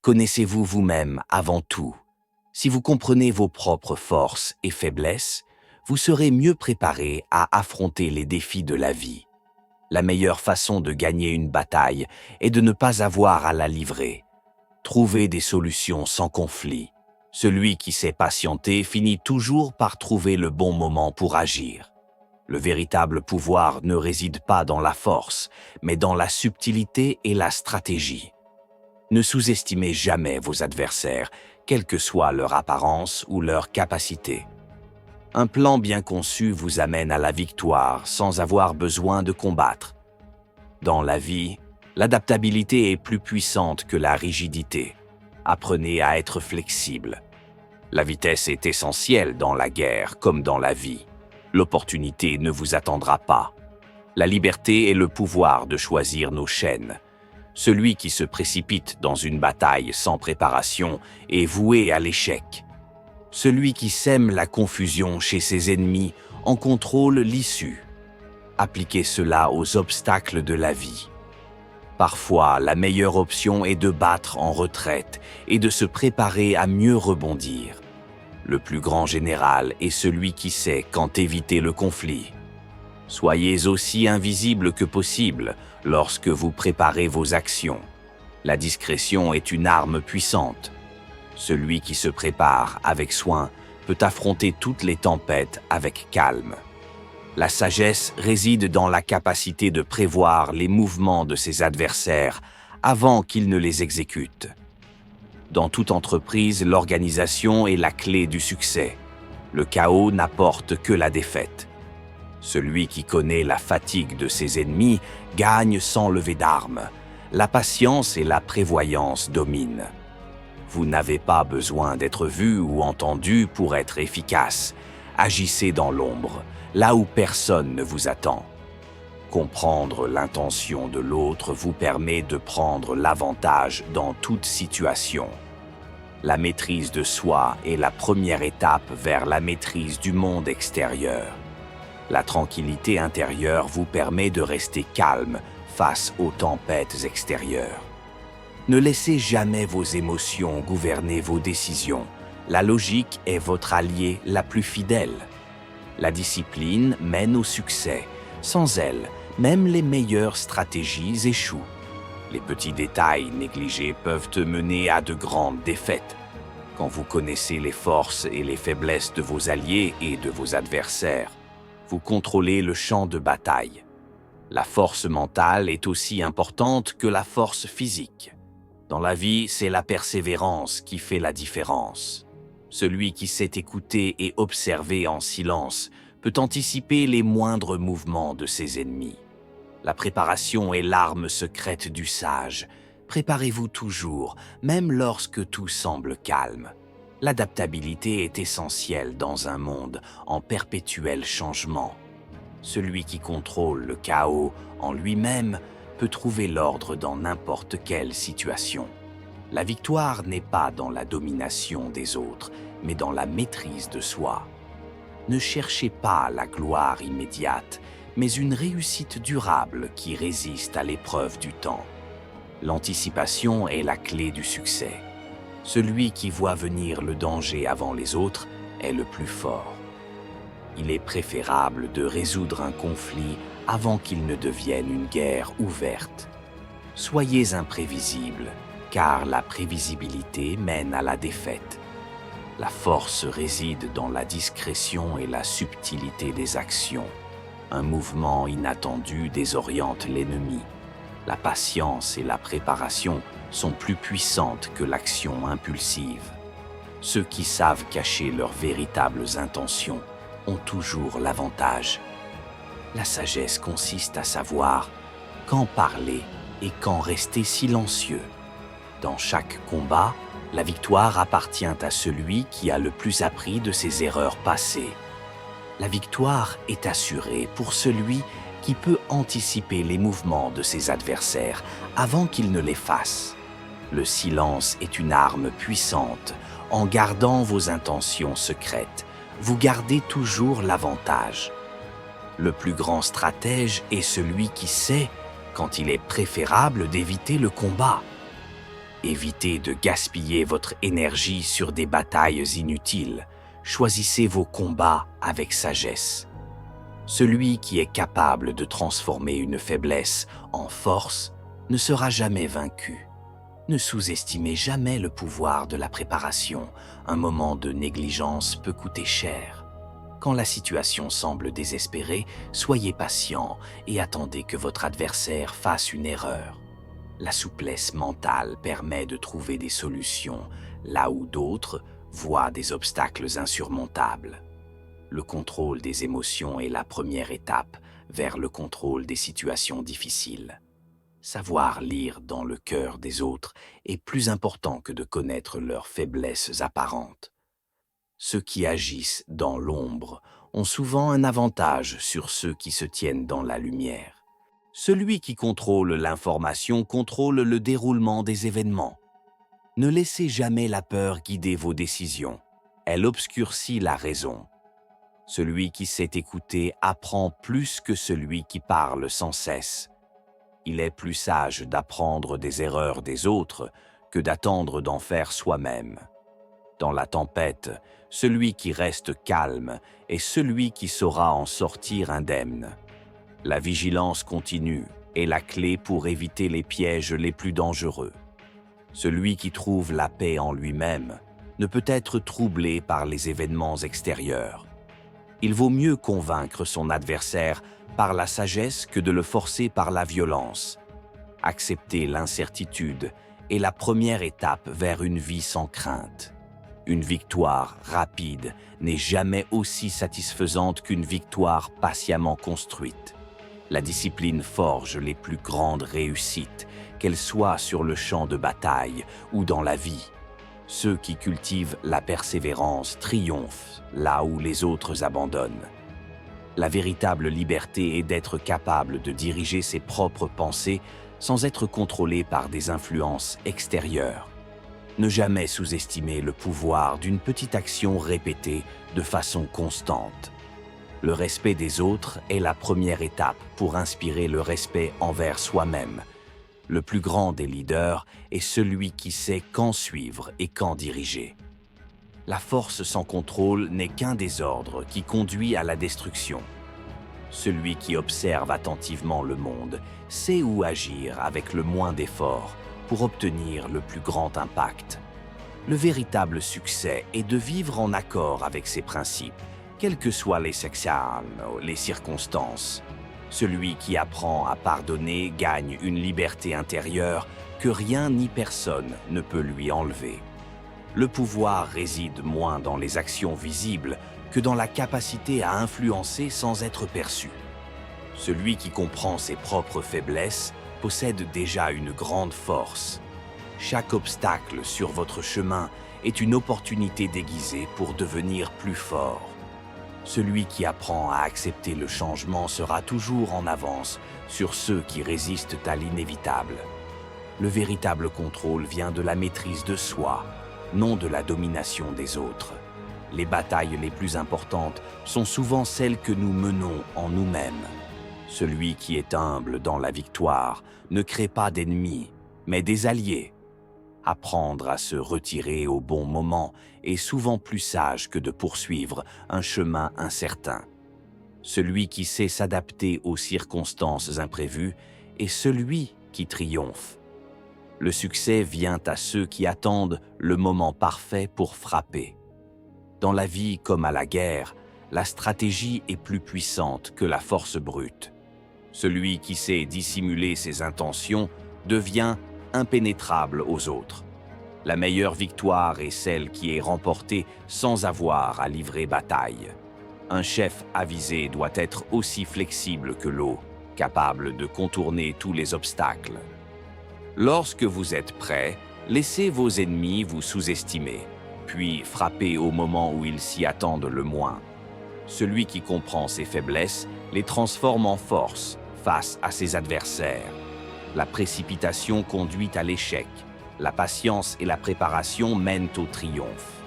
Connaissez-vous vous-même avant tout. Si vous comprenez vos propres forces et faiblesses, vous serez mieux préparé à affronter les défis de la vie. La meilleure façon de gagner une bataille est de ne pas avoir à la livrer. Trouvez des solutions sans conflit. Celui qui sait patienter finit toujours par trouver le bon moment pour agir. Le véritable pouvoir ne réside pas dans la force, mais dans la subtilité et la stratégie. Ne sous-estimez jamais vos adversaires, quelle que soit leur apparence ou leur capacité. Un plan bien conçu vous amène à la victoire sans avoir besoin de combattre. Dans la vie, l'adaptabilité est plus puissante que la rigidité. Apprenez à être flexible. La vitesse est essentielle dans la guerre comme dans la vie. L'opportunité ne vous attendra pas. La liberté est le pouvoir de choisir nos chaînes. Celui qui se précipite dans une bataille sans préparation est voué à l'échec. Celui qui sème la confusion chez ses ennemis en contrôle l'issue. Appliquez cela aux obstacles de la vie. Parfois, la meilleure option est de battre en retraite et de se préparer à mieux rebondir. Le plus grand général est celui qui sait quand éviter le conflit. Soyez aussi invisible que possible lorsque vous préparez vos actions. La discrétion est une arme puissante. Celui qui se prépare avec soin peut affronter toutes les tempêtes avec calme. La sagesse réside dans la capacité de prévoir les mouvements de ses adversaires avant qu'ils ne les exécutent. Dans toute entreprise, l'organisation est la clé du succès. Le chaos n'apporte que la défaite. Celui qui connaît la fatigue de ses ennemis gagne sans lever d'armes. La patience et la prévoyance dominent. Vous n'avez pas besoin d'être vu ou entendu pour être efficace. Agissez dans l'ombre, là où personne ne vous attend. Comprendre l'intention de l'autre vous permet de prendre l'avantage dans toute situation. La maîtrise de soi est la première étape vers la maîtrise du monde extérieur. La tranquillité intérieure vous permet de rester calme face aux tempêtes extérieures. Ne laissez jamais vos émotions gouverner vos décisions. La logique est votre allié la plus fidèle. La discipline mène au succès. Sans elle, même les meilleures stratégies échouent. Les petits détails négligés peuvent mener à de grandes défaites. Quand vous connaissez les forces et les faiblesses de vos alliés et de vos adversaires, vous contrôlez le champ de bataille. La force mentale est aussi importante que la force physique. Dans la vie, c'est la persévérance qui fait la différence. Celui qui sait écouter et observer en silence peut anticiper les moindres mouvements de ses ennemis. La préparation est l'arme secrète du sage. Préparez-vous toujours, même lorsque tout semble calme. L'adaptabilité est essentielle dans un monde en perpétuel changement. Celui qui contrôle le chaos en lui-même peut trouver l'ordre dans n'importe quelle situation. La victoire n'est pas dans la domination des autres, mais dans la maîtrise de soi. Ne cherchez pas la gloire immédiate, mais une réussite durable qui résiste à l'épreuve du temps. L'anticipation est la clé du succès. Celui qui voit venir le danger avant les autres est le plus fort. Il est préférable de résoudre un conflit avant qu'il ne devienne une guerre ouverte. Soyez imprévisible, car la prévisibilité mène à la défaite. La force réside dans la discrétion et la subtilité des actions. Un mouvement inattendu désoriente l'ennemi. La patience et la préparation sont plus puissantes que l'action impulsive. Ceux qui savent cacher leurs véritables intentions ont toujours l'avantage. La sagesse consiste à savoir quand parler et quand rester silencieux. Dans chaque combat, la victoire appartient à celui qui a le plus appris de ses erreurs passées. La victoire est assurée pour celui qui peut anticiper les mouvements de ses adversaires avant qu'ils ne les fassent. Le silence est une arme puissante. En gardant vos intentions secrètes, vous gardez toujours l'avantage. Le plus grand stratège est celui qui sait quand il est préférable d'éviter le combat. Évitez de gaspiller votre énergie sur des batailles inutiles. Choisissez vos combats avec sagesse. Celui qui est capable de transformer une faiblesse en force ne sera jamais vaincu. Ne sous-estimez jamais le pouvoir de la préparation. Un moment de négligence peut coûter cher. Quand la situation semble désespérée, soyez patient et attendez que votre adversaire fasse une erreur. La souplesse mentale permet de trouver des solutions là où d'autres voient des obstacles insurmontables. Le contrôle des émotions est la première étape vers le contrôle des situations difficiles. Savoir lire dans le cœur des autres est plus important que de connaître leurs faiblesses apparentes. Ceux qui agissent dans l'ombre ont souvent un avantage sur ceux qui se tiennent dans la lumière. Celui qui contrôle l'information contrôle le déroulement des événements. Ne laissez jamais la peur guider vos décisions. Elle obscurcit la raison. Celui qui sait écouter apprend plus que celui qui parle sans cesse. Il est plus sage d'apprendre des erreurs des autres que d'attendre d'en faire soi-même. Dans la tempête, celui qui reste calme est celui qui saura en sortir indemne. La vigilance continue est la clé pour éviter les pièges les plus dangereux. Celui qui trouve la paix en lui-même ne peut être troublé par les événements extérieurs. Il vaut mieux convaincre son adversaire par la sagesse que de le forcer par la violence. Accepter l'incertitude est la première étape vers une vie sans crainte. Une victoire rapide n'est jamais aussi satisfaisante qu'une victoire patiemment construite. La discipline forge les plus grandes réussites, qu'elles soient sur le champ de bataille ou dans la vie. Ceux qui cultivent la persévérance triomphent là où les autres abandonnent. La véritable liberté est d'être capable de diriger ses propres pensées sans être contrôlé par des influences extérieures. Ne jamais sous-estimer le pouvoir d'une petite action répétée de façon constante. Le respect des autres est la première étape pour inspirer le respect envers soi-même. Le plus grand des leaders est celui qui sait quand suivre et quand diriger. La force sans contrôle n'est qu'un désordre qui conduit à la destruction. Celui qui observe attentivement le monde sait où agir avec le moins d'efforts pour obtenir le plus grand impact. Le véritable succès est de vivre en accord avec ses principes, quelles que soient les circonstances. Celui qui apprend à pardonner gagne une liberté intérieure que rien ni personne ne peut lui enlever. Le pouvoir réside moins dans les actions visibles que dans la capacité à influencer sans être perçu. Celui qui comprend ses propres faiblesses possède déjà une grande force. Chaque obstacle sur votre chemin est une opportunité déguisée pour devenir plus fort. Celui qui apprend à accepter le changement sera toujours en avance sur ceux qui résistent à l'inévitable. Le véritable contrôle vient de la maîtrise de soi, non de la domination des autres. Les batailles les plus importantes sont souvent celles que nous menons en nous-mêmes. Celui qui est humble dans la victoire ne crée pas d'ennemis, mais des alliés. Apprendre à se retirer au bon moment est souvent plus sage que de poursuivre un chemin incertain. Celui qui sait s'adapter aux circonstances imprévues est celui qui triomphe. Le succès vient à ceux qui attendent le moment parfait pour frapper. Dans la vie comme à la guerre, la stratégie est plus puissante que la force brute. Celui qui sait dissimuler ses intentions devient impénétrable aux autres. La meilleure victoire est celle qui est remportée sans avoir à livrer bataille. Un chef avisé doit être aussi flexible que l'eau, capable de contourner tous les obstacles. Lorsque vous êtes prêt, laissez vos ennemis vous sous-estimer, puis frappez au moment où ils s'y attendent le moins. Celui qui comprend ses faiblesses les transforme en force face à ses adversaires. La précipitation conduit à l'échec. La patience et la préparation mènent au triomphe.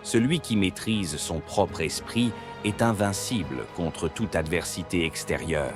Celui qui maîtrise son propre esprit est invincible contre toute adversité extérieure.